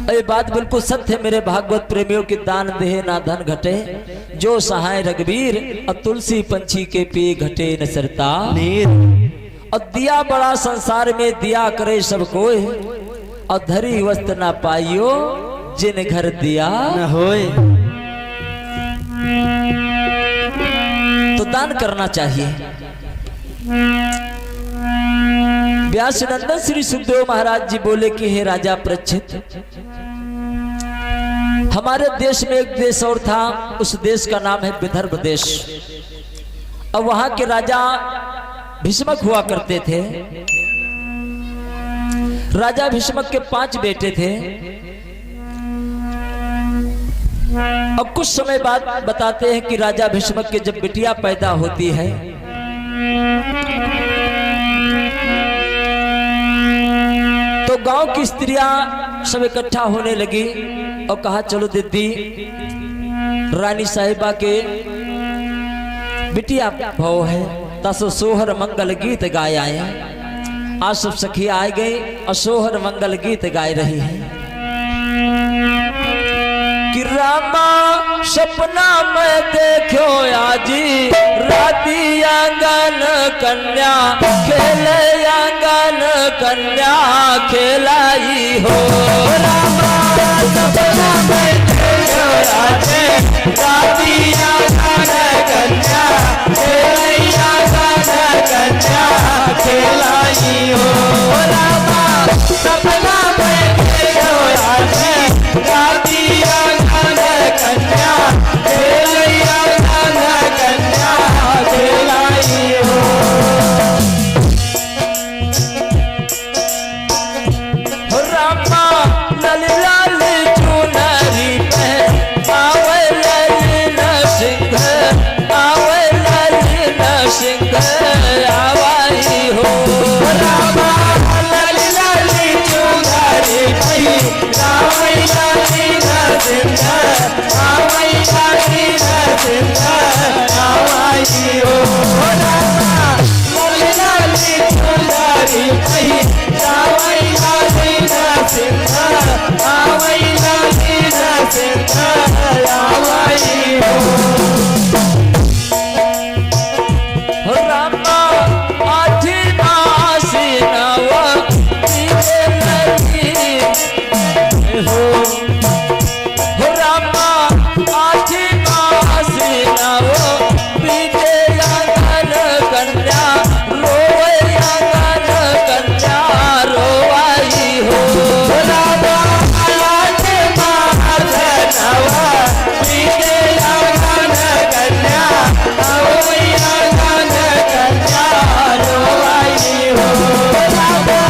ये बात बिल्कुल सत्य है मेरे भागवत प्रेमियों की, दान देह ना धन घटे, जो सहाय रघुवीर, और तुलसी पंछी के पिए घटे न सरता नीर। और दिया बड़ा संसार में दिया करे सब कोई, और धरी वस्त्र ना पाइयो जिन घर दिया न होए। तो दान करना चाहिए। व्यास नंदन श्री सुखदेव महाराज जी बोले कि हे राजा परीक्षित, हमारे देश में एक देश और था, उस देश का नाम है विदर्भ देश। और वहां के राजा भीष्मक हुआ करते थे। राजा भीष्मक के 5 बेटे थे। अब कुछ समय बाद बताते हैं कि राजा भीष्मक के जब बिटिया पैदा होती है तो गांव की स्त्रियां सब इकट्ठा होने लगी और कहा चलो दीदी रानी साहिबा के बिटिया भाव है, तसो सोहर मंगल गीत गाए आए। आज सब सखियां आ गई और सोहर मंगल गीत गाए रही है कि रामा सपना में देखो आजी राती आंगन कन्या खेले, आंगन कन्या खेलाई हो। रामा सपना में देखो आजी राती आंगन कन्या खेले, आंगन कन्या खेलाई हो। रामा सपना में देखो आजी राती आंगन कन्या खेले, आंगन कन्या खेलाई हो। रामा लाल लाल चुनरी पे आवे लाल सिंह, आवे लाल सिंह आवाई हो। रामा लाल लाल चुनरी पे आवे लाल सिंह, आवे लाल सिंह आवाई हो। रामा लाल लाल चुनरी पे आवे लाल सिंह, आवे लाल सिंह आवाई हो। रामा आठी मासी नवा पीछे लगी हो। रामा आठी मासी नवा पीछे आंगन कन्या रोए, आंगन कन्या रोवाई हो। रामा आठी मासी नवा पीछे आंगन कन्या रोए, आंगन कन्या रोवाई हो। रामा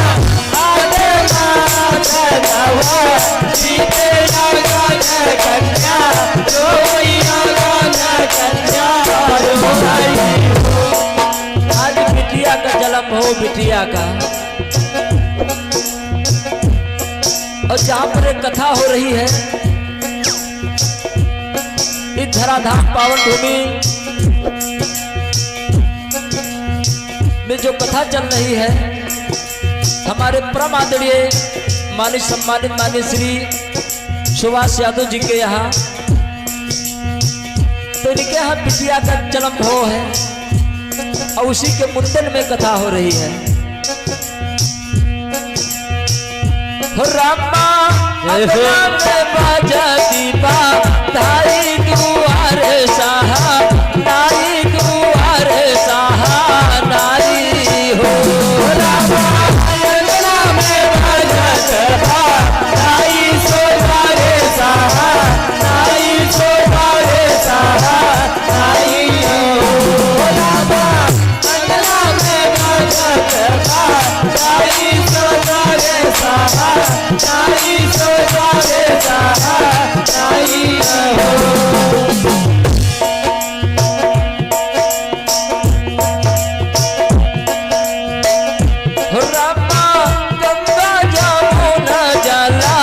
आठी मासी नवा पीछे आंगन कन्या रोए, आंगन कन्या रोवाई हो। आज बिटिया का जन्म हो, बिटिया का, और जहां पर एक कथा हो रही है, इस धराधाम पावन भूमि में जो कथा चल रही है, हमारे परम आदरणीय माननीय सम्मानित माननीय श्री सुभाष यादव जी के यहाँ, तो इनके यहाँ बिटिया का जन्म हो है और उसी के मुंडन में कथा हो रही है। रामा बाजा दीपा धाई दुआरे सहा, नाई दुआरे सहा नाई हो। रामा में बाजा दीपा धाई सोधारे सहा, नाई सोधारे सहा नाई हो। रामा में बाजा दीपा धाई सोधारे सहा, नाई सोधारे सहा नाई हो। रामा गंगा जमुना जला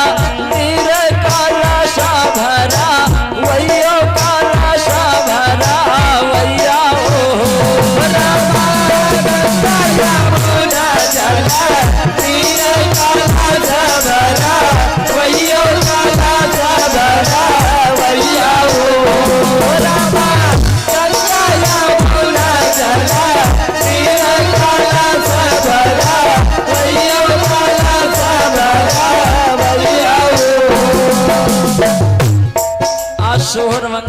नीर काला सा भरा, वैया काला सा भरा वैया हो। रामा गंगा जमुना जला नीर काला सा भरा,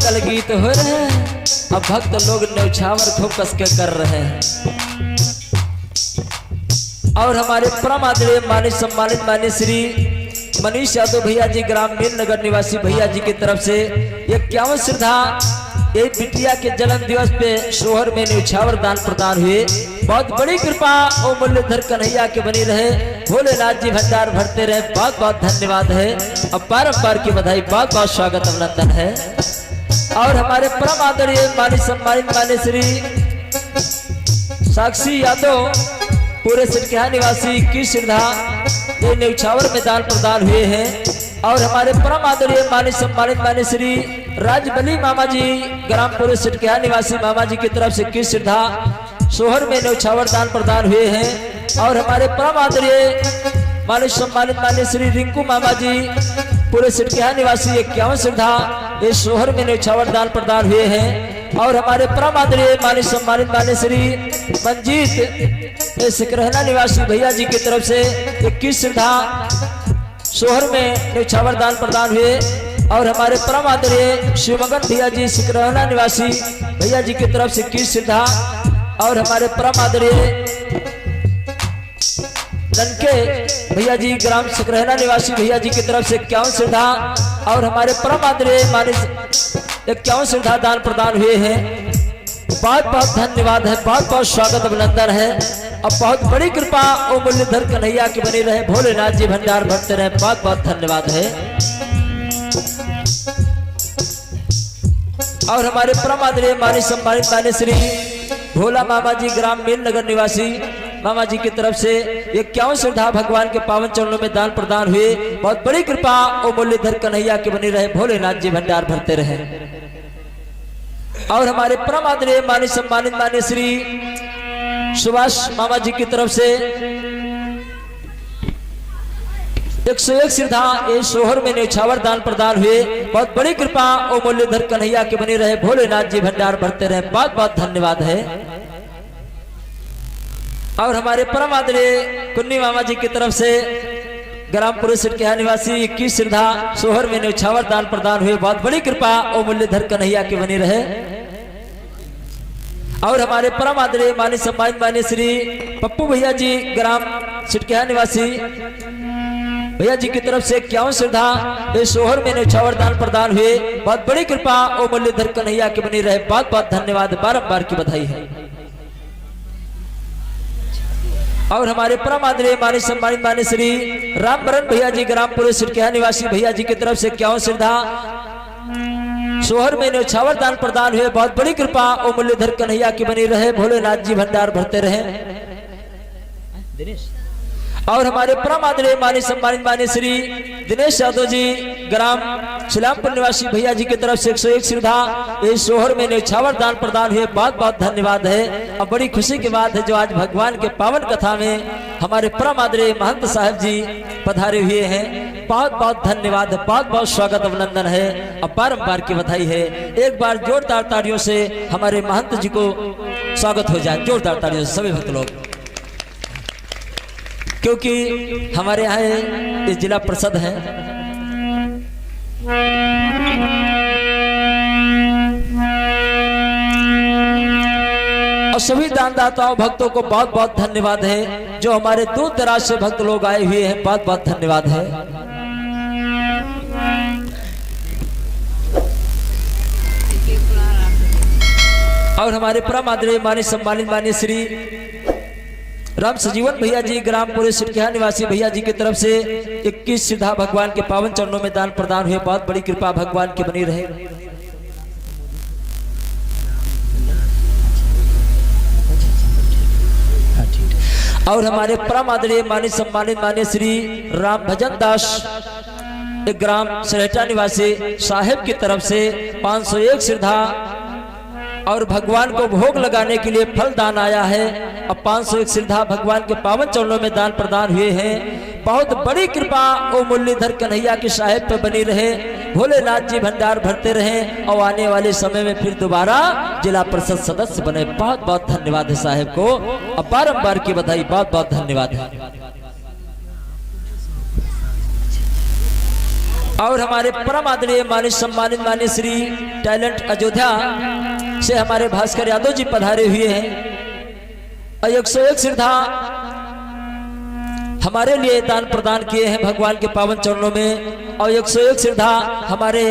मंगल गीत हो रहे हैं, अब भक्त लोग न्यौछावर खूब कस के कर रहे हैं। और हमारे परम आदरणीय माननीय सम्मानित माननीय श्री मनीष यादव भैया जी ग्राम मील नगर निवासी भैया जी की तरफ से 51 श्रद्धा ये बिटिया के जन्म दिवस पे शोहर में न्यौछावर दान प्रदान हुए। बहुत बड़ी कृपा ओ मुरलीधर कन्हैया के बनी रहे, भोलेनाथ जी भंडार भरते रहे। बहुत बहुत धन्यवाद है, अब बारंबार की बधाई, बहुत बहुत स्वागत अभिनंदन है। और हमारे परम आदरणीय माननीय सम्मानित माननीय श्री साक्षी यादव पूरे सिरकिया निवासी की श्रद्धा ये न्यौछावर में दान प्रदान हुए हैं। और हमारे परम आदरणीय माननीय सम्मानित माननीय श्री राजबली मामा जी ग्राम पूरे सिरकिया निवासी मामा जी की तरफ से की श्रद्धा सोहर में न्यौछावर दान प्रदान हुए हैं। और हमारे परम आदरणीय माननीय सम्मानित माननीय श्री रिंकू मामा जी पूरे सिरकिया निवासी 51 श्रद्धा ये सोहर में न्यौछावर दान प्रदान हुए हैं। और हमारे परम आदरणीय माननीय सम्मानित माननीय श्री मंजीत सिकरहना निवासी भैया जी की तरफ से 21 श्रद्धा सोहर में न्यौछावर दान प्रदान हुए। और हमारे परम आदरणीय शिवमगन भैया जी सिकरहना निवासी भैया जी की तरफ से 21 श्रद्धा। और हमारे परम आदरणीय लनके भैया जी ग्राम सिकरहना निवासी भैया जी की तरफ से 51 श्रद्धा। और हमारे परम आदरणीय माननीय 51 श्रद्धा दान प्रदान हुए हैं। बहुत बहुत धन्यवाद है, बहुत बहुत स्वागत अभिनंदन है। अब बहुत बड़ी कृपा ओ मुरलीधर कन्हैया की बनी रहे, भोलेनाथ जी भंडार भरते रहे। बहुत बहुत धन्यवाद है। और हमारे परम आदरणीय माननीय सम्मानित माननीय श्री भोला मामा जी ग्राम मील नगर निवासी मामा जी की तरफ से 51 श्रद्धा भगवान के पावन चरणों में दान प्रदान हुए। बहुत बड़ी कृपा ओ मुरलीधर कन्हैया की बनी रहे, भोलेनाथ जी भंडार भरते रहे। और हमारे परम आदरणीय माननीय सम्मानित माननीय श्री सुभाष मामा जी की तरफ से 101 श्रद्धा ये सोहर में न्यौछावर दान प्रदान हुए। बहुत बड़ी कृपा ओ मुरलीधर कन्हैया के बनी रहे, भोलेनाथ जी भंडार भरते रहे। बहुत बहुत धन्यवाद है। और हमारे परम आदरणीय कुन्नी मामा जी की तरफ से ग्रामपुर सिरकिया निवासी 21 श्रद्धा सोहर में न्यौछावर दान प्रदान हुए। बहुत बड़ी कृपा ओ मुरलीधर कन्हैया की बनी रहे। और हमारे परम आदरणीय माननीय सम्मानित माननीय श्री पप्पू भैया जी ग्राम सिरकिया निवासी भैया जी की तरफ से 51 श्रद्धा ये सोहर में न्यौछावर दान प्रदान हुए। बहुत बड़ी कृपा ओ मुरलीधर कन्हैया की बनी रहे। बहुत बहुत धन्यवाद, बारंबार की बधाई है। और हमारे परम आदरणीय माननीय सम्मानित माननीय श्री रामबरन भैया जी ग्रामपुर सिरकिया निवासी भैया जी की तरफ से 51 श्रद्धा सोहर में न्यौछावर दान प्रदान हुए। बहुत बड़ी कृपा ओ मुरलीधर कन्हैया की बनी रहे, भोलेनाथ जी भंडार भरते रहे। और हमारे परम आदरणीय माननीय सम्मानित माननीय श्री दिनेश यादव जी ग्राम शिलामपुर निवासी भैया जी की तरफ से 101 श्रद्धा ये सोहर में न्यौछावर दान प्रदान हुए। बहुत बहुत धन्यवाद है। अब बड़ी खुशी की बात है जो आज भगवान के पावन कथा में हमारे परम आदरणीय महंत साहब जी पधारे हुए हैं। बहुत बहुत धन्यवाद, बहुत बहुत स्वागत अभिनंदन है। अब बारंबार की बधाई है। एक बार जोरदार तालियों से हमारे महंत जी को स्वागत हो जाए, जोरदार तालियों से सभी भक्त लोग, क्योंकि हमारे यहाँ ये जिला परिषद है। और सभी दानदाताओं भक्तों को बहुत बहुत धन्यवाद है जो हमारे दूर दराज से भक्त लोग आए हुए हैं। बहुत बहुत धन्यवाद है। और हमारे परम आदरणीय माननीय सम्मानित माननीय श्री राम सजीवन भैया जी ग्रामपुर सिरकिया निवासी भैया जी की तरफ से 21 श्रद्धा भगवान के पावन चरणों में दान प्रदान हुए। बहुत बड़ी कृपा भगवान की बनी रहे। और हमारे परम आदरणीय माननीय सम्मानित माननीय श्री राम भजन दास ग्राम सरेटा निवासी साहेब की तरफ से 501 श्रद्धा और भगवान को भोग लगाने के लिए फल दान आया है। अब 501 श्रद्धा भगवान के पावन चरणों में दान प्रदान हुए हैं। बहुत बड़ी कृपा ओ मुरलीधर कन्हैया की साहेब पे बनी रहे, भोलेनाथ जी भंडार भरते रहे और आने वाले समय में फिर दोबारा जिला परिषद सदस्य बने। बहुत बहुत धन्यवाद है साहेब को, अब बारंबार की बधाई, बहुत बहुत धन्यवाद है। और हमारे परम आदरणीय माननीय सम्मानित माननीय श्री टैलेंट अयोध्या से हमारे भास्कर यादव जी पधारे हुए हैं और 101 श्रद्धा हमारे लिए दान प्रदान किए हैं भगवान के पावन चरणों में। और 101 श्रद्धा हमारे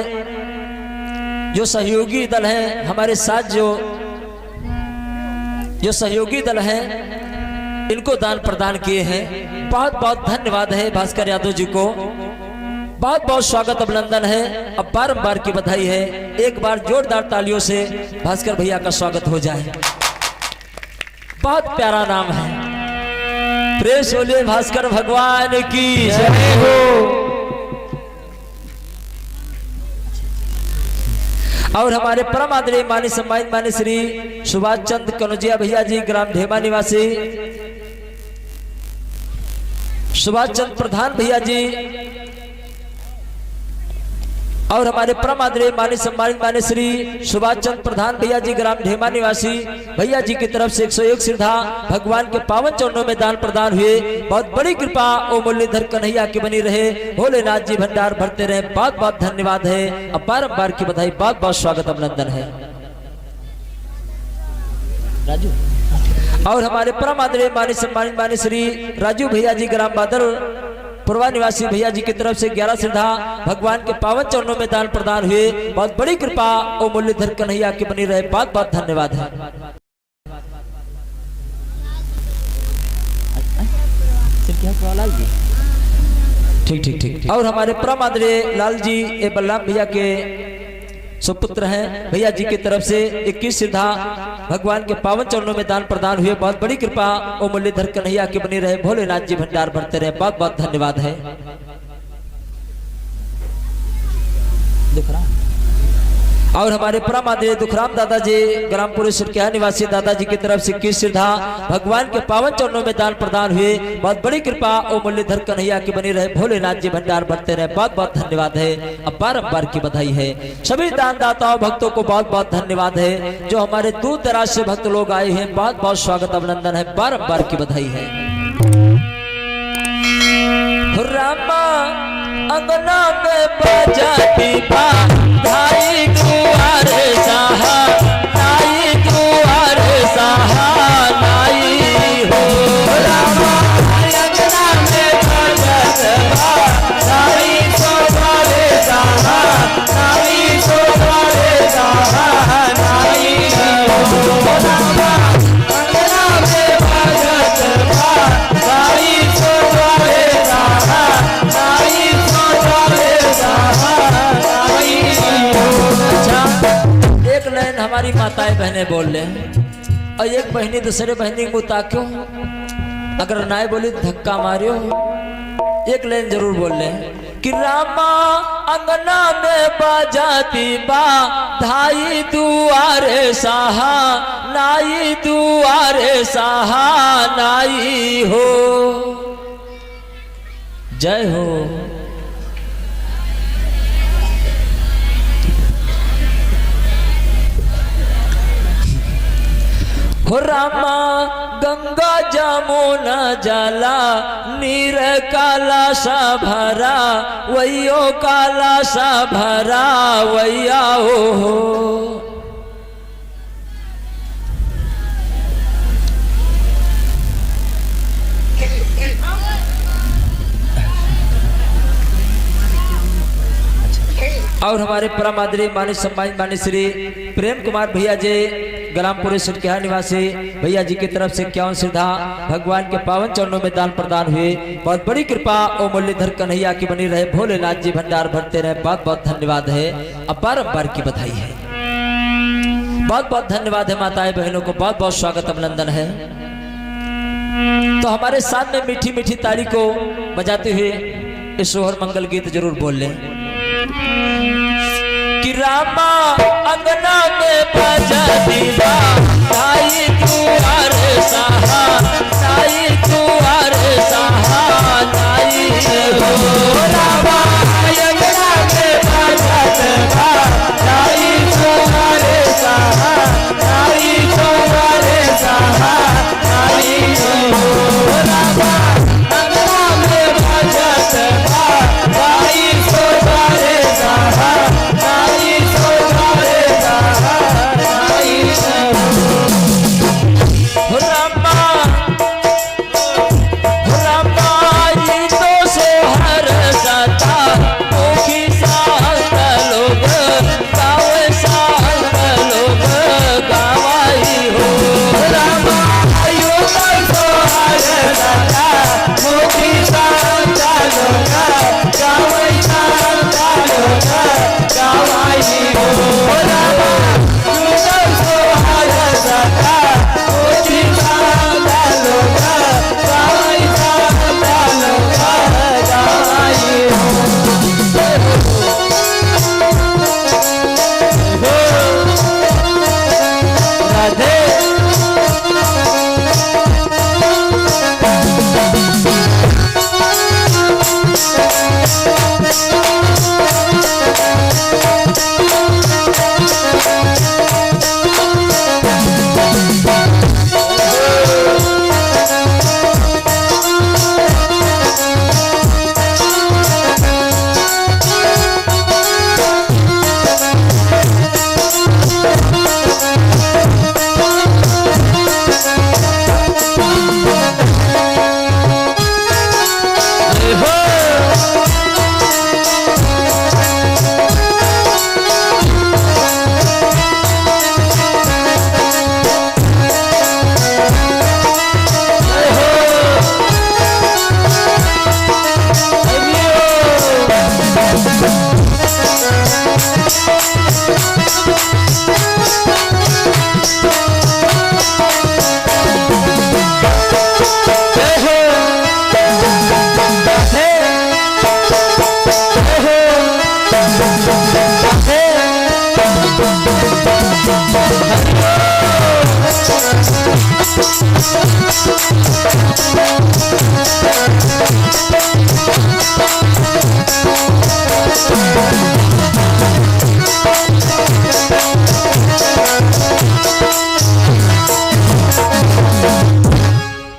जो सहयोगी दल हैं, हमारे साथ जो सहयोगी दल हैं, इनको दान प्रदान किए हैं। बहुत बहुत धन्यवाद है भास्कर यादव जी को, बहुत बहुत स्वागत अभिनंदन है। अब बारंबार की बधाई है। एक बार जोरदार तालियों से भास्कर भैया का स्वागत हो जाए। बहुत प्यारा नाम है। प्रेस बोलिए भास्कर भगवान की जय हो। और हमारे परम आदरणीय माननीय सम्मानित माननीय श्री सुभाष चंद्र कनौजिया भैया जी, ग्राम ढेमा निवासी, सुभाष चंद्र प्रधान भैया जी, और हमारे परम आदरणीय माननीय सम्मानित माननीय श्री सुभाष चंद्र प्रधान भैया जी, ग्राम ढेमा निवासी भैया जी की तरफ से 101 श्रद्धा भगवान के पावन चरणों में दान प्रदान हुए। बहुत बड़ी कृपा ओ मुरलीधर कन्हैया की बनी रहे, भोलेनाथ जी भंडार भरते रहे। बहुत बहुत धन्यवाद है। अब बारंबार की बधाई, बहुत बहुत स्वागत अभिनंदन है। राजू और हमारे परम आदरणीय माननीय सम्मानित माननीय श्री राजू भैया जी, ग्राम बादल पूर्वा निवासी भैया जी की तरफ से 11 श्रद्धा भगवान के पावन चरणों में दान प्रदान हुए। बहुत बड़ी कृपा ओ मुरलीधर कन्हैया की बनी रहे। बहुत बहुत धन्यवाद है। ठीक ठीक ठीक। और हमारे परम आदरणीय लाल जी ए बलराम भैया के सुपुत्र हैं, भैया जी की तरफ से 21 श्रद्धा भगवान के पावन चरणों में दान प्रदान हुए। बहुत बड़ी कृपा ओ मुरलीधर कन्हैया की बनी रहे, भोलेनाथ जी भंडार भरते रहे। बहुत बहुत धन्यवाद है। और हमारे परम आदरणीय दुखराम दादाजी, ग्रामपुरी सुरकिया निवासी दादाजी की तरफ से 21 श्रद्धा भगवान के पावन चरणों में दान प्रदान हुए। बहुत बड़ी कृपा ओ मुरलीधर कन्हैया की बनी रहे, भोलेनाथ जी भंडार भरते रहे। बहुत बहुत धन्यवाद है। अब बारंबार की बधाई है। सभी दानदाताओं भक्तों को बहुत बहुत धन्यवाद है। जो हमारे दूर दराज से भक्त लोग आए हैं, बहुत बहुत स्वागत अभिनंदन है। बारंबार की बधाई है। रामा अंगना में बजाती बधाई, दुआरे साहा नाई, दुआरे साहा नाई हो। रामा अंगना में बजाती बधाई, दुआरे साहा नाई, दुआरे साहा नाई हो। रामा अंगना में बजाती बधाई, दुआरे साहा नाई, दुआरे साहा नाई हो। एक लाइन हमारी माताएं बहनें बोल ले, और एक बहनी दूसरे बहनी को ताक्यो, अगर नाय बोली धक्का मारियो। एक लाइन जरूर बोल ले कि रामा अंगना में बजाती बधाई, दुआरे साहा नाई, दुआरे साहा नाई हो। जय हो। हो रामा गंगा जमुना जला, नीर काला सा भरा, वैयो काला सा भरा वैया हो। और हमारे परम आदरणीय माननीय सम्मानित माननीय श्री प्रेम कुमार भैया जी, ग्रामपुरी सुरकिया निवासी भैया जी की तरफ से 51 श्रद्धा भगवान के पावन चरणों में दान प्रदान हुए। बहुत बड़ी कृपा ओ मुरलीधर कन्हैया की बनी रहे, भोलेनाथ जी भंडार भरते रहे। बहुत बहुत धन्यवाद है। अब बारंबार की बधाई है। बहुत बहुत धन्यवाद है माताएं बहनों को, बहुत बहुत स्वागत अभिनंदन है। तो हमारे साथ में मीठी मीठी ताली को बजाते हुए इस सोहर मंगल गीत जरूर बोल लें कि रामा अंगना में बजाती बधाई, दुआरे साहा नाई, दुआरे साहा नाई हो। रामा अंगना में बजाती बधाई, दुआरे साहा नाई, दुआरे साहा नाई हो। रामा अंगना में बजाती बधाई, दुआरे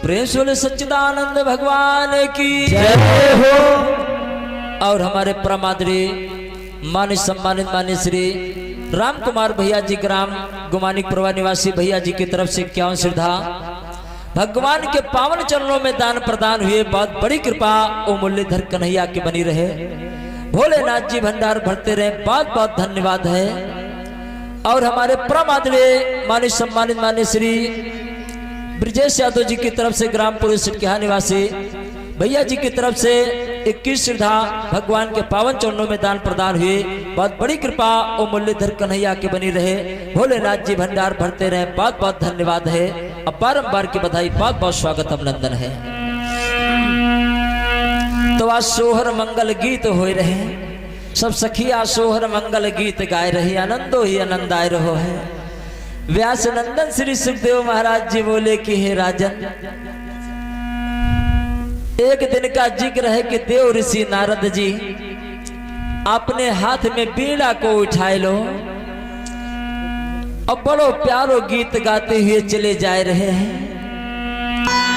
प्रेम सच्चिदानंद भगवान की जय हो। और हमारे परमादरी मान्य सम्मानित मान्य श्री राम कुमार भैया जी ग्राम गुमानिक प्रवा निवासी भैया जी की तरफ से 51 श्रद्धा भगवान के पावन चरणों में दान प्रदान हुए। बहुत बड़ी कृपा ओ मुरलीधर कन्हैया की बनी रहे, भोलेनाथ जी भंडार भरते रहे। बहुत बहुत धन्यवाद है। और हमारे परमादरी मान्य सम्मानित मान्य श्री ब्रजेश यादव जी की तरफ से ग्राम पुरुष सिटकिहा निवासी भैया जी की तरफ से 21 श्रद्धा भगवान के पावन चरणों में दान प्रदान हुए। बहुत बड़ी कृपा ओ मुरलीधर कन्हैया की बनी रहे, भोलेनाथ जी भंडार भरते रहे। बहुत बहुत धन्यवाद है। अब बारंबार की बधाई, बहुत बहुत स्वागत अभिनंदन है। तो आज सोहर मंगल गीत हो रहे, सब सखिया सोहर मंगल गीत गाए रही, आनंदो ही आनंद आए रहो है। व्यास नंदन श्री सुखदेव महाराज जी बोले कि हे राजन, एक दिन का जिक्र है कि देव ऋषि नारद जी अपने हाथ में बीड़ा को उठाए लो और बड़ो प्यारो गीत गाते हुए चले जा रहे हैं।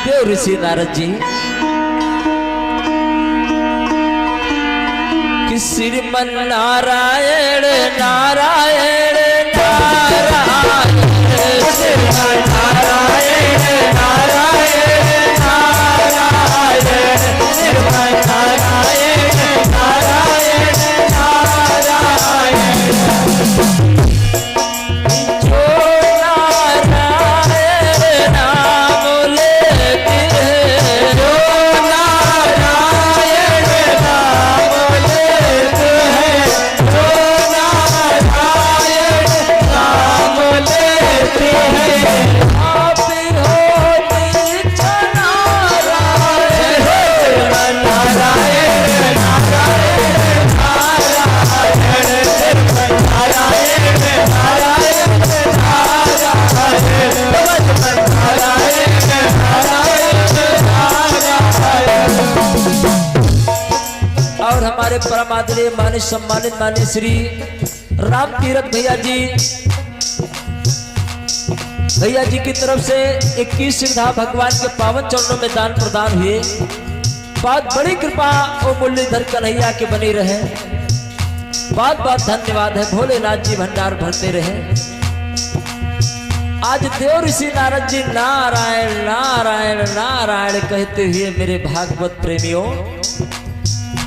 देव ऋषि नारद जी कि श्रीमन नारायण नारायण नारायण श्रीमन नारायण नारायण नारायण श्रीमन नारायण नारायण नारायण जो नारायण नाम लेते हैं, जो नारायण नाम लेते हैं, जो नारायण नाम लेते हैं, आप हो दीक्षा नारायण नारायण नारायण नारायण नारायण नारायण और हमारे परमादरणीय मान्य सम्मानित मान्य श्री राम तीरथ भैया जी की तरफ से 21 श्रद्धा भगवान के पावन चरणों में दान प्रदान हुए। बहुत बड़ी कृपा ओ मुरलीधर कन्हैया के बनी रहे। बहुत बहुत धन्यवाद है। भोलेनाथ जी भंडार भरते रहे। आज देव ऋषि नारद जी नारायण नारायण नारायण कहते हुए मेरे भागवत प्रेमियों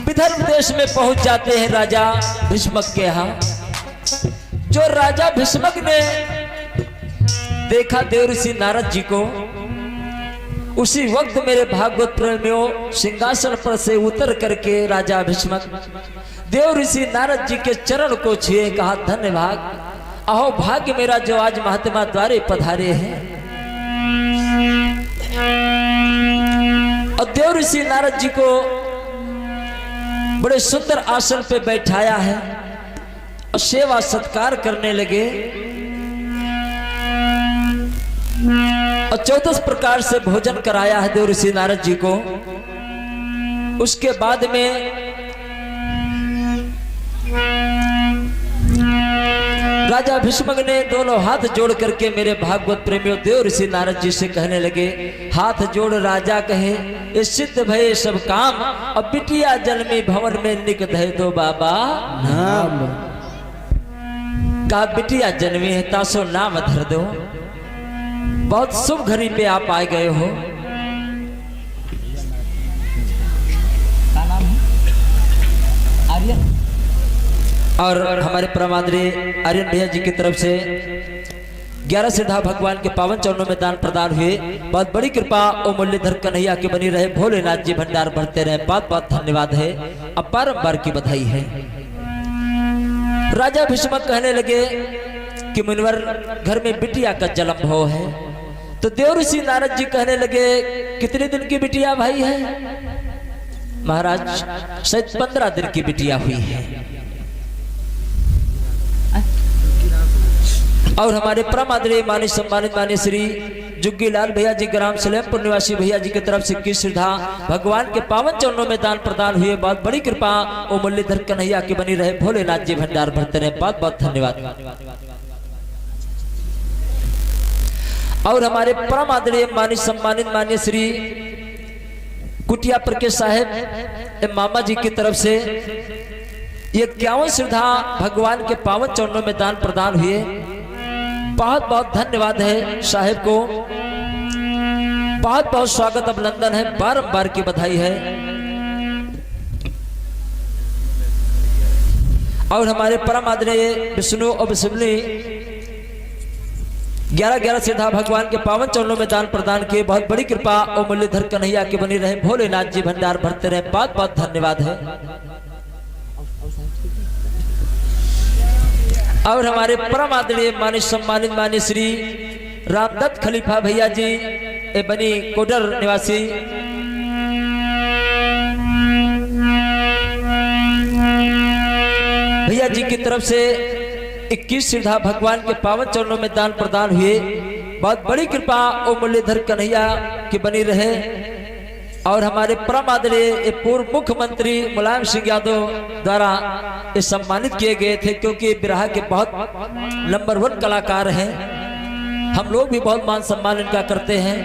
विदर्भ देश में पहुंच जाते हैं राजा भीष्मक के यहाँ। जो राजा भीष्मक ने देखा देव ऋषि नारद जी को, उसी वक्त मेरे भागवत प्रेमियों सिंहासन पर से उतर करके राजा भीष्मक देव ऋषि नारद जी के चरण को छुए, कहा धन्य भाग, अहो भाग्य मेरा जो आज महात्मा द्वारे पधारे हैं। और देव ऋषि नारद जी को बड़े सुंदर आसन पे बैठाया है और सेवा सत्कार करने लगे और 14 प्रकार से भोजन कराया है देव ऋषि नारद जी को। उसके बाद में राजा भीष्मक ने दोनों हाथ जोड़ करके मेरे भागवत प्रेमियों देव ऋषि नारद जी से कहने लगे, हाथ जोड़ राजा कहे ये सिद्ध भय सब काम, अब बिटिया जन्मी भवन में निक दे दो बाबा नाम। कहा बिटिया जन्मी है तासो नाम धर दो। बहुत शुभ घड़ी पे आप आए गए हो। और हमारे परमादरणीय आर्यन भैया जी की तरफ से 11 सिद्धा भगवान के पावन चरणों में दान प्रदान हुए। बहुत बड़ी कृपा ओ मुरलीधर कन्हैया की बनी रहे। भोलेनाथ जी भंडार भरते रहे। बहुत बहुत धन्यवाद है। अब बारंबार की बधाई है। राजा भीष्मक कहने लगे कि मुनिवर घर में बिटिया का जन्म हो है। तो देव ऋषि नारद जी कहने लगे कितने दिन की बिटिया भाई है? महाराज शायद 15 दिन की बिटिया हुई है। और हमारे परम आदरणीय माननीय सम्मानित माननीय श्री जुग्गीलाल भैया जी ग्राम सलेमपुर निवासी भैया जी की तरफ से की श्रद्धा भगवान के पावन चरणों में दान प्रदान हुए। बहुत बड़ी कृपा ओ मुरलीधर कन्हैया की बनी रहे। भोलेनाथ जी भंडार भरते रहे। बहुत बहुत धन्यवाद। और हमारे परम आदरणीय माननीय सम्मानित माननीय श्री कुटिया प्रकेश साहेब मामा जी की तरफ से ये 51 श्रद्धा भगवान के पावन चरणों में दान प्रदान हुए। बहुत बहुत धन्यवाद है साहेब को। बहुत बहुत स्वागत अभिनंदन है। बारंबार की बधाई है। और हमारे परम आदरणीय विष्णु और विष्णुनी 11 श्रद्धा भगवान के पावन चरणों में दान प्रदान किए। बहुत बड़ी कृपा और मुरलीधर कन्हैया की बनी रहे। भोलेनाथ जी भंडार भरते रहे। बहुत बहुत धन्यवाद है। और हमारे परम आदरणीय माननीय सम्मानित माननीय श्री रामदत्त खलीफा भैया जी बनी कोडर निवासी भैया जी की तरफ से 21 श्रद्धा भगवान के पावन चरणों में दान प्रदान हुए। बहुत बड़ी कृपा ओ मुरलीधर कन्हैया की बनी रहे। और हमारे परम आदरणीय पूर्व मुख्यमंत्री मुलायम सिंह यादव द्वारा ये सम्मानित किए गए थे, क्योंकि बिरहा के बहुत नंबर 1 कलाकार हैं। हम लोग भी बहुत मान सम्मान इनका करते हैं।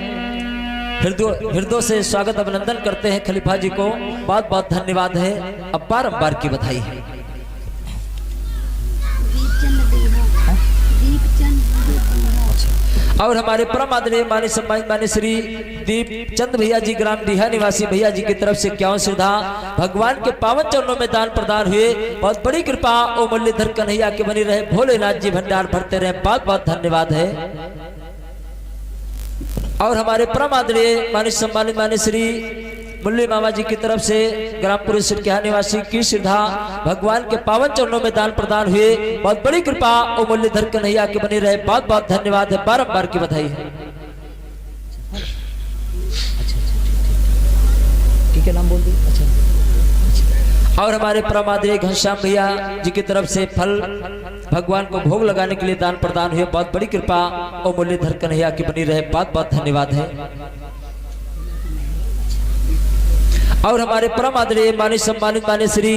हृदय से स्वागत अभिनंदन करते हैं खलीफा जी को। बहुत बहुत धन्यवाद है। अब बारंबार की बधाई है। और हमारे परम आदरणीय माननीय सम्मानित माननीय श्री दीप चंद भैया जी ग्राम डीहा निवासी भैया जी की तरफ से 51 श्रद्धा भगवान के पावन चरणों में दान प्रदान हुए। बहुत बड़ी कृपा ओ मुरलीधर कन्हैया की बनी रहे। भोलेनाथ जी भंडार भरते रहे। बहुत बहुत धन्यवाद है। और हमारे परम आदरणीय माननीय सम्मानित माननीय श्री मुरली मामा जी की तरफ से ग्रामपुरी सिरकिया निवासी की श्रद्धा भगवान के पावन चरणों में दान प्रदान हुए। बहुत बड़ी कृपा ओ मुरलीधर कन्हैया की बनी रहे। बहुत बहुत धन्यवाद है। बारंबार की बधाई है। ठीक है, नाम बोल दी। अच्छा। और हमारे परम आदरणीय घनश्याम भैया जी की तरफ से फल भगवान को भोग लगाने के लिए दान प्रदान हुए। बहुत बड़ी कृपा ओ मुरलीधर कन्हैया की बनी रहे। बहुत बहुत धन्यवाद है। और हमारे परम आदरणीय माननीय सम्मानित माननीय श्री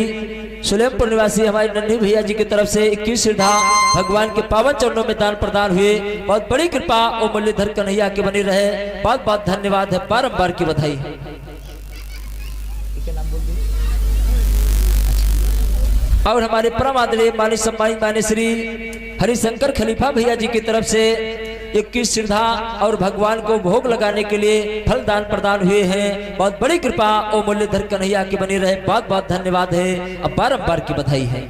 सलेमपुर निवासी हमारे नन्ही भैया जी की तरफ से 21 श्रद्धा भगवान के पावन चरणों में दान प्रदान हुए। बहुत बड़ी कृपा ओ मुरलीधर कन्हैया की बनी रहे। बहुत बहुत धन्यवाद है। बारंबार की बधाई है। और हमारे परम आदरणीय माननीय सम्मानित माननीय श्री हरिशंकर खलीफा भैया जी की तरफ से 21 श्रद्धा और भगवान को भोग लगाने के लिए फल दान प्रदान हुए हैं। बहुत बड़ी कृपा ओ मुरलीधर कन्हैया की बनी रहे। बहुत बहुत धन्यवाद है। अब बारंबार की बधाई है।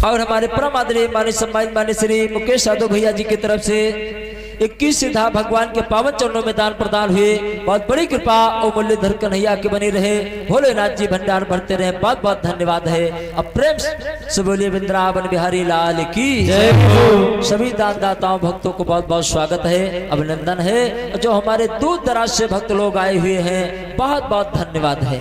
और हमारे परम आदरणीय माननीय सम्मानित माननीय श्री मुकेश यादव भैया जी की तरफ से 21 श्रद्धा भगवान के पावन चरणों में दान प्रदान हुए। बहुत बड़ी कृपा ओ मुरलीधर कन्हैया की बनी रहे। भोलेनाथ जी भंडार भरते रहे। बहुत बहुत धन्यवाद है। अब प्रेम से बोलिए वृंदावन बिहारी लाल की जय। सभी दान दाताओं भक्तों को बहुत बहुत स्वागत है, अभिनंदन है। जो हमारे दूर दराज से भक्त लोग आए हुए हैं, बहुत बहुत धन्यवाद है।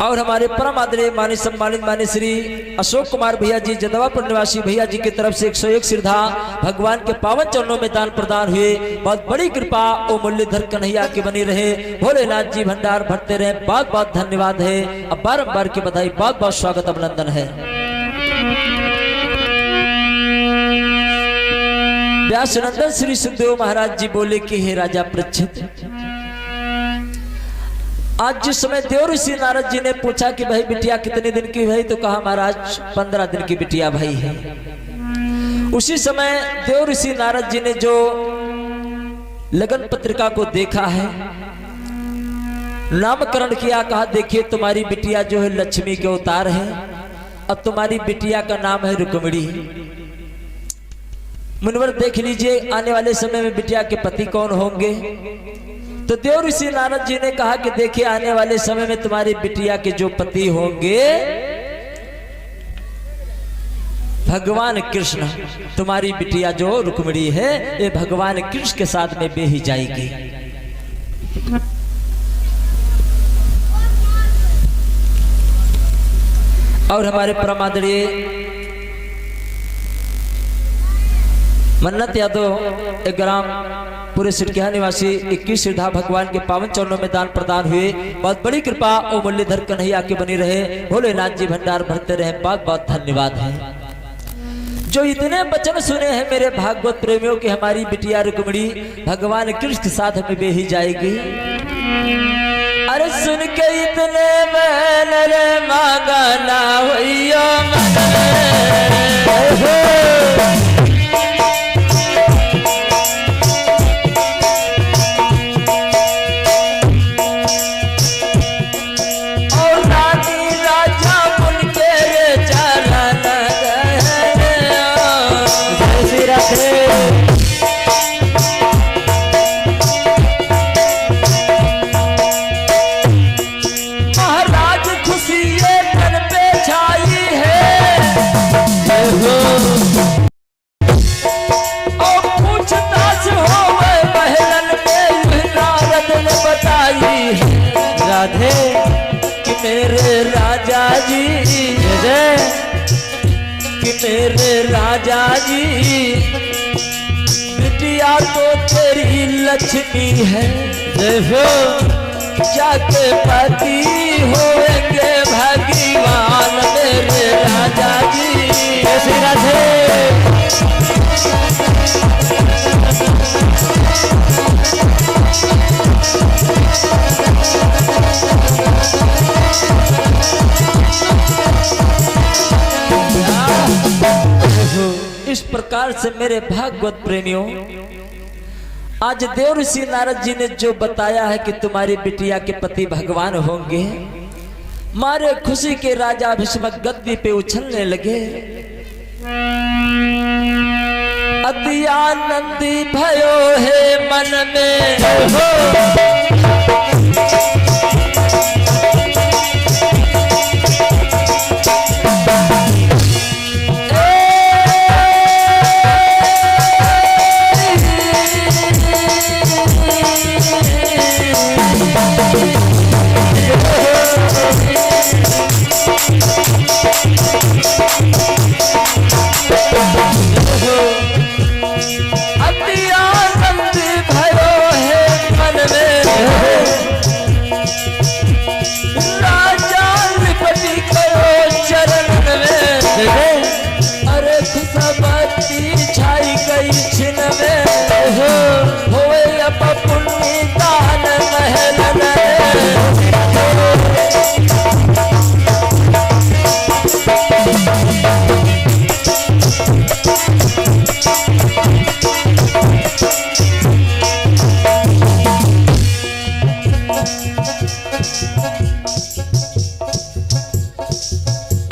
और हमारे परम आदरणीय माननीय सम्मानित माननीय श्री अशोक कुमार भैया जी जदवापुर निवासी भैया जी की तरफ से 101 श्रद्धा भगवान के पावन चरणों में दान प्रदान हुए। बहुत बड़ी कृपा ओ मुरलीधर कन्हैया की बनी रहे। भोलेनाथ जी भंडार भरते रहे। बहुत बहुत धन्यवाद है। अब बारंबार की बधाई, बहुत बहुत स्वागत अभिनंदन है। व्यासनंदन श्री सुखदेव महाराज जी बोले कि हे राजा परीक्षित, आज जिस समय देव ऋषि नारद जी ने पूछा कि भाई बिटिया कितने दिन की भाई, तो कहा महाराज 15 दिन की बिटिया भाई है। उसी समय देव ऋषि नारद जी ने जो लगन पत्रिका को देखा है, नामकरण किया, कहा देखिए तुम्हारी बिटिया जो है लक्ष्मी के अवतार है, अब तुम्हारी बिटिया का नाम है रुक्मिणी। मुनिवर देख लीजिए आने वाले समय में बिटिया के पति कौन होंगे। तो देव ऋषि नारद जी ने कहा कि देखिए आने वाले समय में तुम्हारी बिटिया के जो पति होंगे भगवान कृष्ण, तुम्हारी बिटिया जो रुक्मिणी है ये भगवान कृष्ण के साथ में बेही जाएगी। और हमारे परम आदरणीय मन्नत यादव एक ग्राम पूरे सिटकिया निवासी 21 श्रद्धा भगवान के पावन चरणों में दान प्रदान हुए। बहुत बड़ी कृपा ओ मुरलीधर कन्हैया की बनी रहे। भोलेनाथ जी भंडार भरते रहे। बहुत बहुत धन्यवाद है। जो इतने वचन सुने हैं मेरे भागवत प्रेमियों की हमारी बिटिया रुक्मिणी भगवान कृष्ण के साथ हमें बेही जाएगी। अरे सुन के इतने मैंने मांगा ना हुइयो राधे कि मेरे राजा जी, कि मेरे राजा जी बिटिया तो तेरी लक्ष्मी है, जाके पति होंगे भगवान मेरे राजा जी। श्री राधे इस प्रकार से मेरे भागवत प्रेमियों आज देव ऋषि नारद जी ने जो बताया है कि तुम्हारी बिटिया के पति भगवान होंगे, मारे खुशी के राजा भीष्मक गद्दी पे उछलने लगे। अति आनंदी भयो है मन में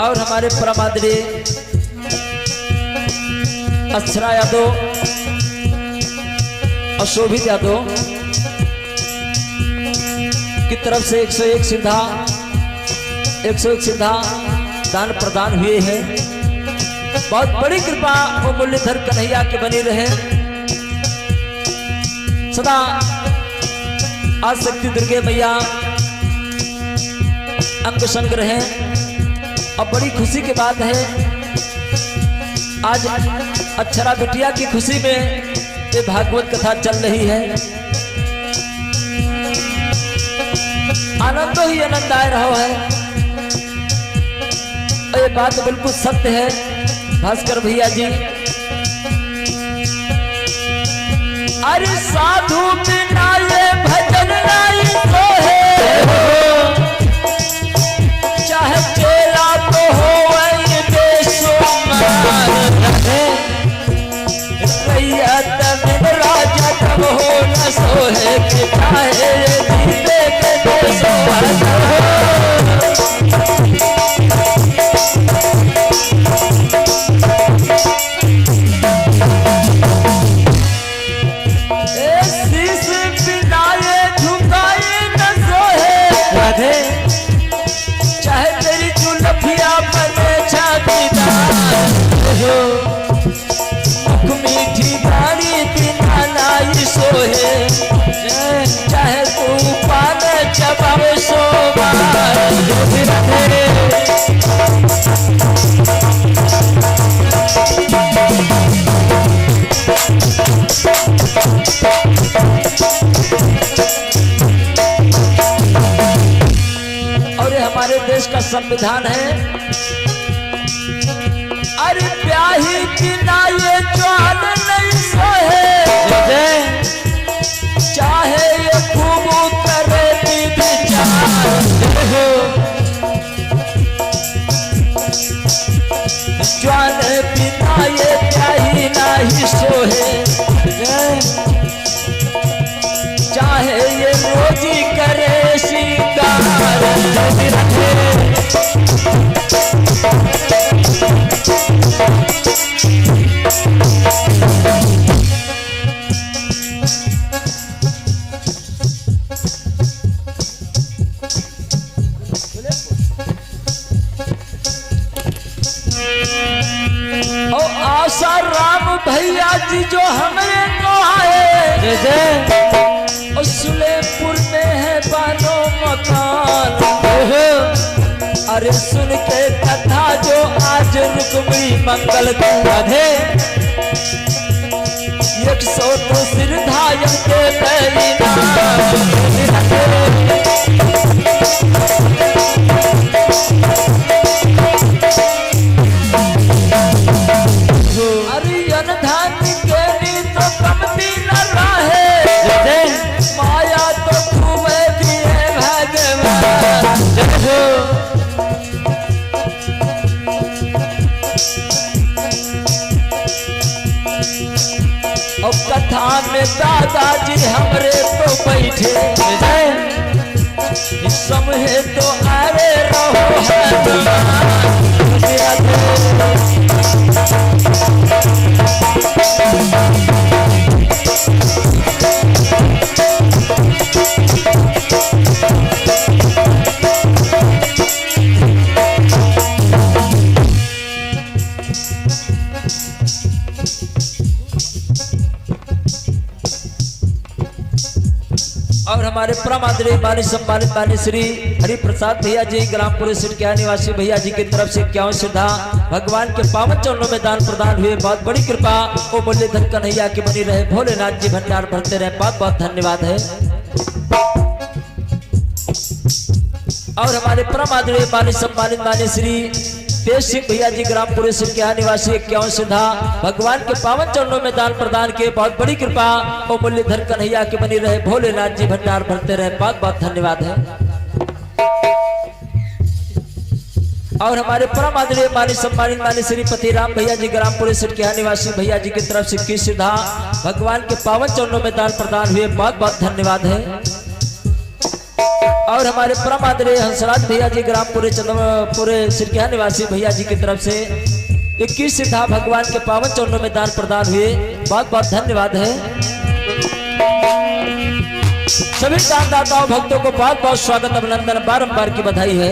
और हमारे परम आदरणीय अक्षरा यादव और शोभित यादव की तरफ से 101 सिद्धा दान प्रदान हुए हैं। बहुत बड़ी कृपा वो मुरलीधर कन्हैया के बनी रहे। सदा आदिशक्ति दुर्गे मैया अंग संग रहे। अब बड़ी खुशी की बात है, आज अक्षरा बिटिया की खुशी में ये भागवत कथा चल रही है। आनंद ही आनंद आ रहा है। ये बात बिल्कुल सत्य है भास्कर भैया जी। अरे साधु बिना ये भजन नहीं तो है, चाहे चेला तो हो वही बेशुमार रहे। रैया तब राजा तब हो न सोहे कि चाहे जीते के बेशुमार चाहे तेरी जुल्फिया बने छातीदार, मुख मीठी गाड़ी बिना नाई सोहे, चाहे तू पान चबावे सोबार। हमारे देश का संविधान है। अरे ब्याही बिना ये ज्वान नहीं सोहे, चाहे ये खूब करे विचार। ज्वान बिना ये ब्याही नहीं सोहे, चाहे ये रोजी करे शिकार। आशा राम भैया जी जो हमरे को आए, सुलेपुर में है बानो मकान। अरे सुन के कथा जो आज रुक्मिणी मंगल राधे, 100 तो सिरधायन के अरे अनधान के नी तो कमती न रहे, माया तो खूब दिए भगवान। अब कथा में दादाजी हमरे तो बैठे, समझे तो अरे रहो और हमारे परम आदरणीय माननीय सम्मानित माननीय श्री हरि प्रसाद भैया जी ग्रामपुर सिटकिया निवासी भैया जी की तरफ से 51 श्रद्धा भगवान के पावन चरणों में दान प्रदान हुए। बहुत बड़ी कृपा वो मूल्य धन कन्हैया की बनी रहे। भोलेनाथ जी भंडार भरते रहे। बहुत बहुत धन्यवाद है। और हमारे परम आदरणीय माननीय सम्मानित माननीय श्री तेज सिंह भैया जी ग्रामपुर सिटकिया निवासी 51 श्रद्धा भगवान के पावन चरणों में दान प्रदान के। बहुत बड़ी कृपा वो मूल्य धन कन्हैया की बनी रहे। भोलेनाथ जी भंडार भरते रहे। बहुत बहुत धन्यवाद है। और हमारे परम आदरणीय माननीय सम्मानित माननीय श्री पतिराम भैया जी ग्रामपुर सिटकिया निवासी भैया जी की तरफ से 21 श्रद्धा भगवान के पावन चरणों में दान प्रदान हुए। बहुत बहुत धन्यवाद है। और हमारे परम आदरणीय हंसराज भैया जी ग्रामपुर चंद्रपुर सिरकिया निवासी भैया जी की तरफ से 21 श्रद्धा भगवान के पावन चरणों में दान प्रदान हुए। बहुत बहुत धन्यवाद है। सभी दानदाताओं भक्तों को बहुत बहुत स्वागत अभिनंदन बारंबार की बधाई है।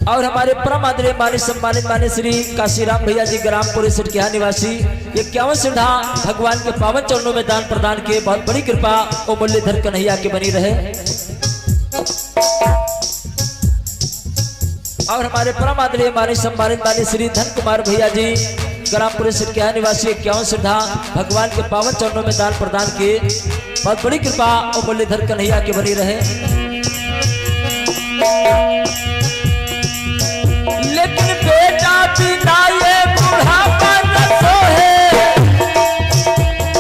और हमारे परम आदरणीय माननीय सम्मानित माननीय श्री काशीराम भैया जी ग्रामपुर सिटकिया निवासी 51 श्रद्धा भगवान के पावन चरणों में दान प्रदान के। बहुत बड़ी कृपा वो मूल्य धन कन्हैया की बनी रहे। और हमारे परम आदरणीय मानी सम्मानित मानी श्री धन कुमार भैया जी ग्रामपुर सिरकिया निवासी 51 श्रद्धा भगवान के पावन चरणों में दान प्रदान किए। बहुत बड़ी कृपा और मुरलीधर कन्हैया की बनी रहे। लेकिन बेटा बिना ये बुढ़ापा न सोहे,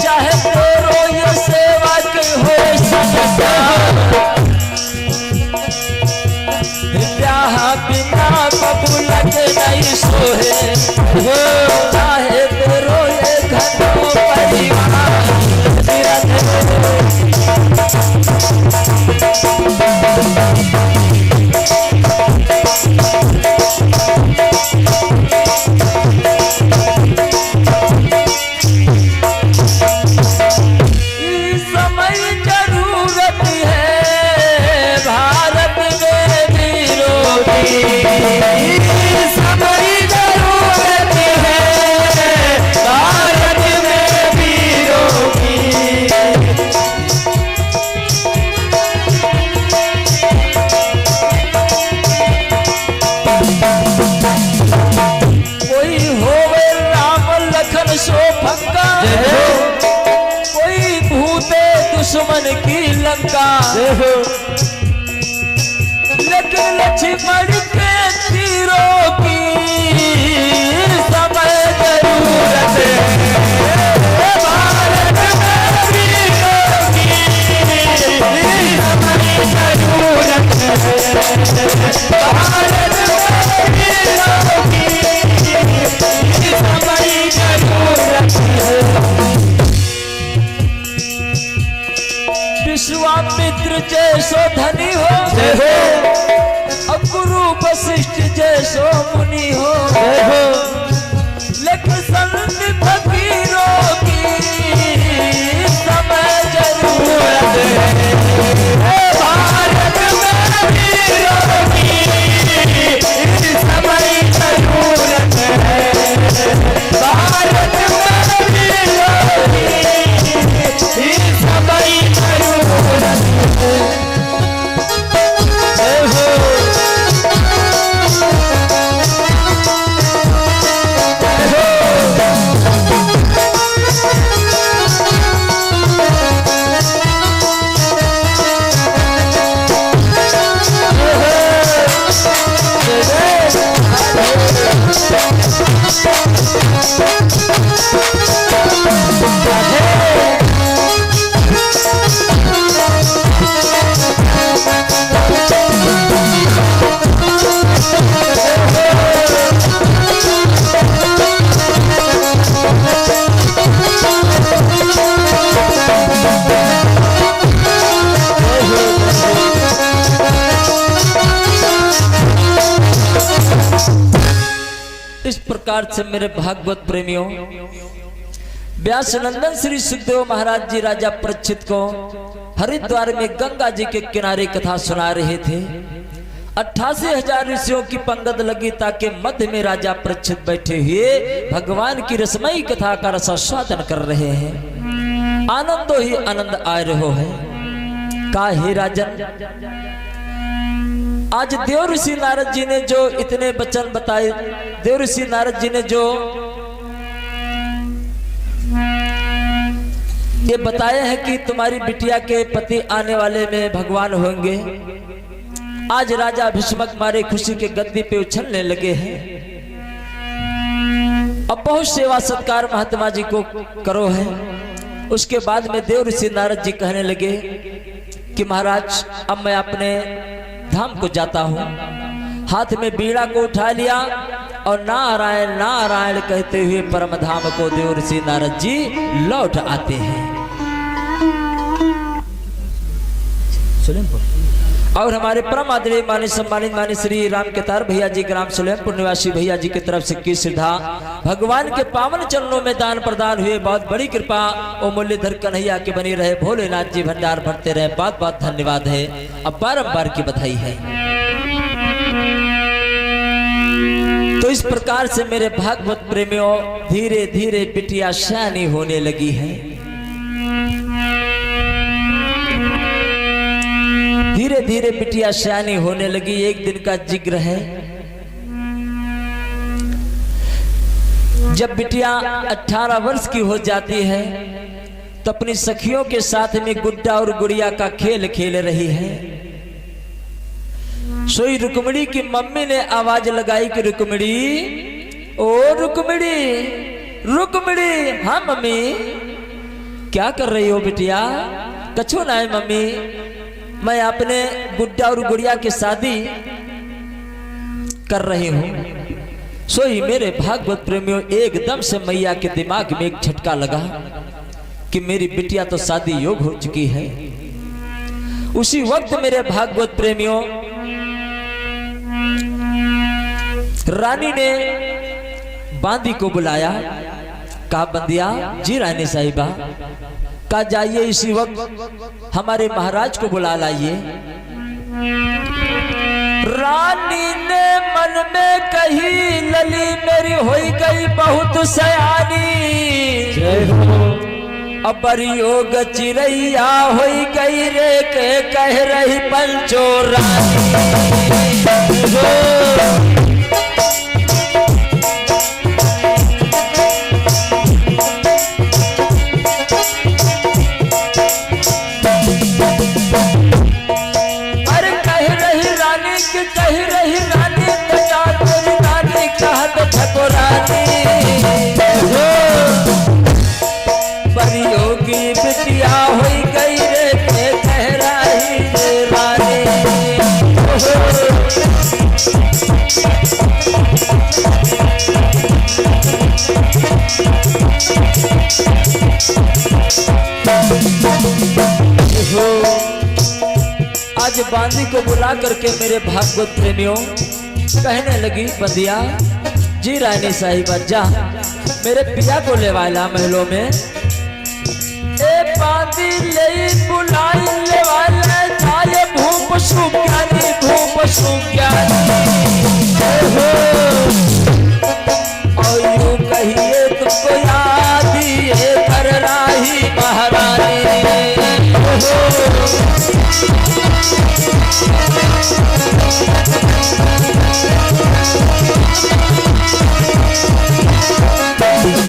चाहे तेरो ये सेवा के हो सकता। ब्याह बिना बबूल के नहीं सोहे, चाहे तेरो ये घनो परिवार। कोई भूते दुश्मन की लंका, लेकिन लक्ष्मण के तीरों की समय जरूरत है। भारत में वीरों की समय जरूरत है। भारत में वीरों की समय जरूरत है। विश्वामित्र जैसो धनी हो, और गुरु वशिष्ठ जैसो मुनि हो, लेकिन संत फकीरों की समय जरूरत है। भारत में वीरों की समय जरूरत है। भारत में वीरों की समय जरूरत है। इस प्रकार से मेरे भागवत प्रेमियों, व्यास नंदन श्री सुखदेव महाराज जी राजा परीक्षित को हरिद्वार में गंगा जी के किनारे कथा सुना रहे थे। 88,000 ऋषियों की पंगत लगी ताकि मध्य में राजा परीक्षित बैठे हुए भगवान की रसमयी कथा का रसास्वादन कर रहे हैं। आनंदो ही आनंद आ रहो है। का हे राजन, आज देव ऋषि नारद जी ने जो इतने वचन बताए, देव ऋषि नारद जी ने जो ये बताया है कि तुम्हारी बिटिया के पति आने वाले में भगवान होंगे। आज राजा भीष्मक मारे खुशी के गद्दी पे उछलने लगे हैं। अब बहुत सेवा सत्कार महात्मा जी को करो है। उसके बाद में देव ऋषि नारद जी कहने लगे कि महाराज अब मैं अपने धाम को जाता हूँ। हाथ में बीड़ा को उठा लिया और नारायण नारायण कहते हुए परम धाम को देव ऋषि नारद जी लौट आते हैं। और हमारे परम आदरणीय मानी सम्मानित मानी श्री राम केतार भैया जी ग्राम सुलेमपुर निवासी भैया जी की तरफ से की श्रद्धा भगवान के पावन चरणों में दान प्रदान हुए। बहुत बड़ी कृपा और मुरलीधर कन्हैया की बनी रहे। भोलेनाथ जी भंडार भरते रहे। बहुत बहुत धन्यवाद है। अब बारंबार की बधाई है। तो इस प्रकार से मेरे भागवत प्रेमियों, धीरे धीरे बिटिया सयानी होने लगी है। धीरे धीरे बिटिया सयानी होने लगी। एक दिन का जिक्र है, जब बिटिया 18 वर्ष की हो जाती है तो अपनी सखियों के साथ में गुड्डा और गुड़िया का खेल खेल रही है। सोई रुक्मिणी की मम्मी ने आवाज लगाई कि रुक्मिणी, ओ रुक्मिणी, रुक्मिणी। हाँ मम्मी, क्या कर रही हो बिटिया? कछो ना है मम्मी, मैं अपने गुड्डा और गुड़िया की शादी कर रही हूं। सोई मेरे भागवत प्रेमियों, एकदम से मैया के दिमाग में एक झटका लगा कि मेरी बिटिया तो शादी योग हो चुकी है। उसी वक्त मेरे भागवत प्रेमियों, रानी ने बांदी को बुलाया। कहा बंदिया जी रानी साहिबा, कहा जाइए इसी वक्त हमारे महाराज को बुला लाइए। रानी ने मन में कही, लली मेरी होई गई बहुत सयानी, अबर योग चिरैया होई गई रे के कह रही पंचो रानी। कह रही रानी तैयार मेरी रानी कहत ठकुरानी, परियोगी बिटिया होई गई रे के कह रही रे रानी। आज बांदी को बुला करके मेरे भागवत प्रेमियों कहने लगी, बंदिया जी रानी साहिबा जा मेरे पिया को ले वाला महलों में। ए बांदी ले बुलाई ले वाला जाए भूप सुज्ञानी, भूप सुज्ञानी।